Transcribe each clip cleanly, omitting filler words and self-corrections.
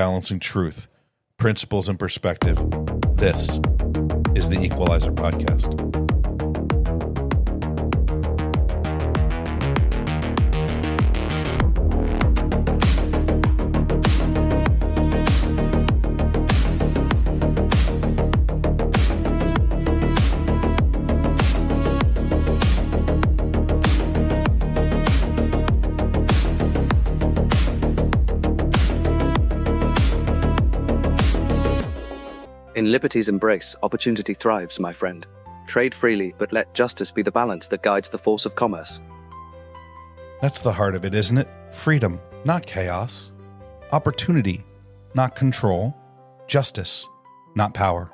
balancing truth, principles, and perspective. This is the Equalizer Podcast. In liberty's embrace, opportunity thrives, my friend. Trade freely, but let justice be the balance that guides the force of commerce. That's the heart of it, isn't it? Freedom, not chaos. Opportunity, not control. Justice, not power.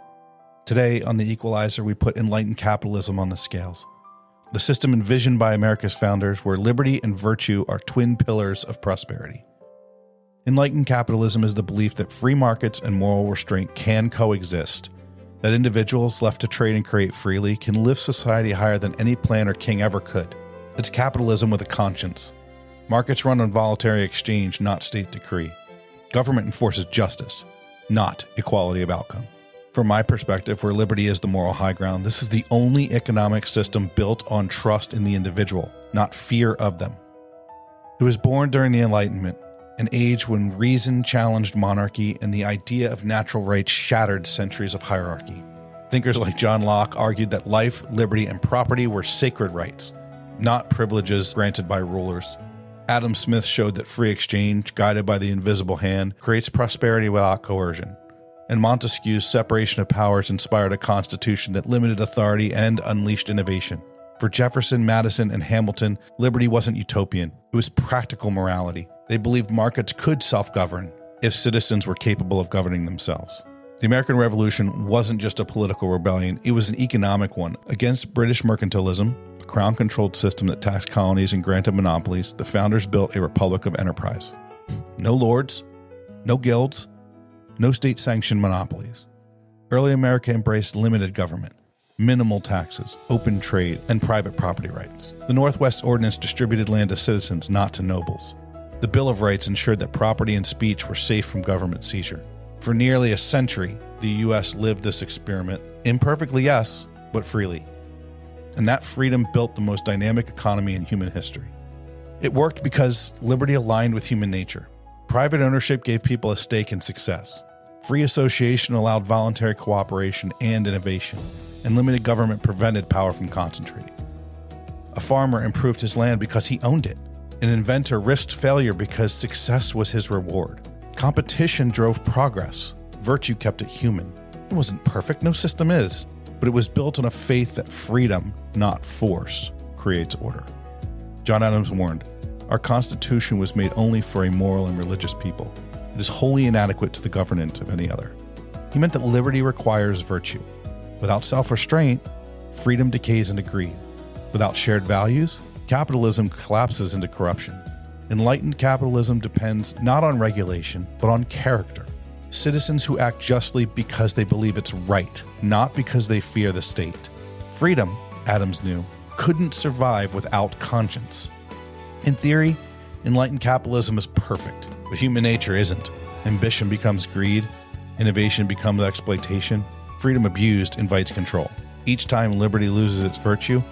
Today on The Equalizer, we put enlightened capitalism on the scales. The system envisioned by America's founders, where liberty and virtue are twin pillars of prosperity. Enlightened capitalism is the belief that free markets and moral restraint can coexist, that individuals left to trade and create freely can lift society higher than any plan or king ever could. It's capitalism with a conscience. Markets run on voluntary exchange, not state decree. Government enforces justice, not equality of outcome. From my perspective, where liberty is the moral high ground, this is the only economic system built on trust in the individual, not fear of them. It was born during the Enlightenment, an age when reason challenged monarchy and the idea of natural rights shattered centuries of hierarchy. Thinkers like John Locke argued that life, liberty, and property were sacred rights, not privileges granted by rulers. Adam Smith showed that free exchange, guided by the invisible hand, creates prosperity without coercion. And Montesquieu's separation of powers inspired a constitution that limited authority and unleashed innovation. For Jefferson, Madison, and Hamilton, liberty wasn't utopian. It was practical morality. They believed markets could self-govern if citizens were capable of governing themselves. The American Revolution wasn't just a political rebellion, it was an economic one. Against British mercantilism, a crown-controlled system that taxed colonies and granted monopolies, the founders built a republic of enterprise. No lords, no guilds, no state-sanctioned monopolies. Early America embraced limited government, minimal taxes, open trade, and private property rights. The Northwest Ordinance distributed land to citizens, not to nobles. The Bill of Rights ensured that property and speech were safe from government seizure. For nearly a century, the U.S. lived this experiment, imperfectly, yes, but freely. And that freedom built the most dynamic economy in human history. It worked because liberty aligned with human nature. Private ownership gave people a stake in success. Free association allowed voluntary cooperation and innovation, and limited government prevented power from concentrating. A farmer improved his land because he owned it. An inventor risked failure because success was his reward. Competition drove progress. Virtue kept it human. It wasn't perfect, no system is, but it was built on a faith that freedom, not force, creates order. John Adams warned, "Our Constitution was made only for a moral and religious people. It is wholly inadequate to the governance of any other." He meant that liberty requires virtue. Without self-restraint, freedom decays into greed. Without shared values, capitalism collapses into corruption. Enlightened capitalism depends not on regulation, but on character. Citizens who act justly because they believe it's right, not because they fear the state. Freedom, Adams knew, couldn't survive without conscience. In theory, enlightened capitalism is perfect, but human nature isn't. Ambition becomes greed, innovation becomes exploitation, freedom abused invites control. Each time liberty loses its virtue,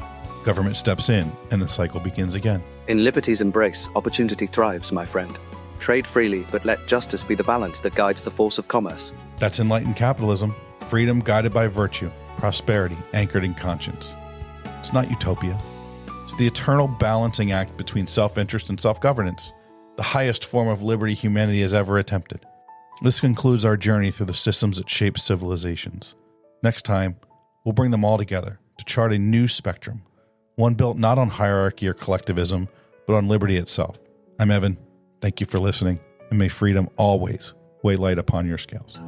government steps in, and the cycle begins again. In liberty's embrace, opportunity thrives, my friend. Trade freely, but let justice be the balance that guides the force of commerce. That's enlightened capitalism. Freedom guided by virtue. Prosperity anchored in conscience. It's not utopia. It's the eternal balancing act between self-interest and self-governance, the highest form of liberty humanity has ever attempted. This concludes our journey through the systems that shape civilizations. Next time, we'll bring them all together to chart a new spectrum, one built not on hierarchy or collectivism, but on liberty itself. I'm Evan. Thank you for listening, and may freedom always weigh light upon your scales.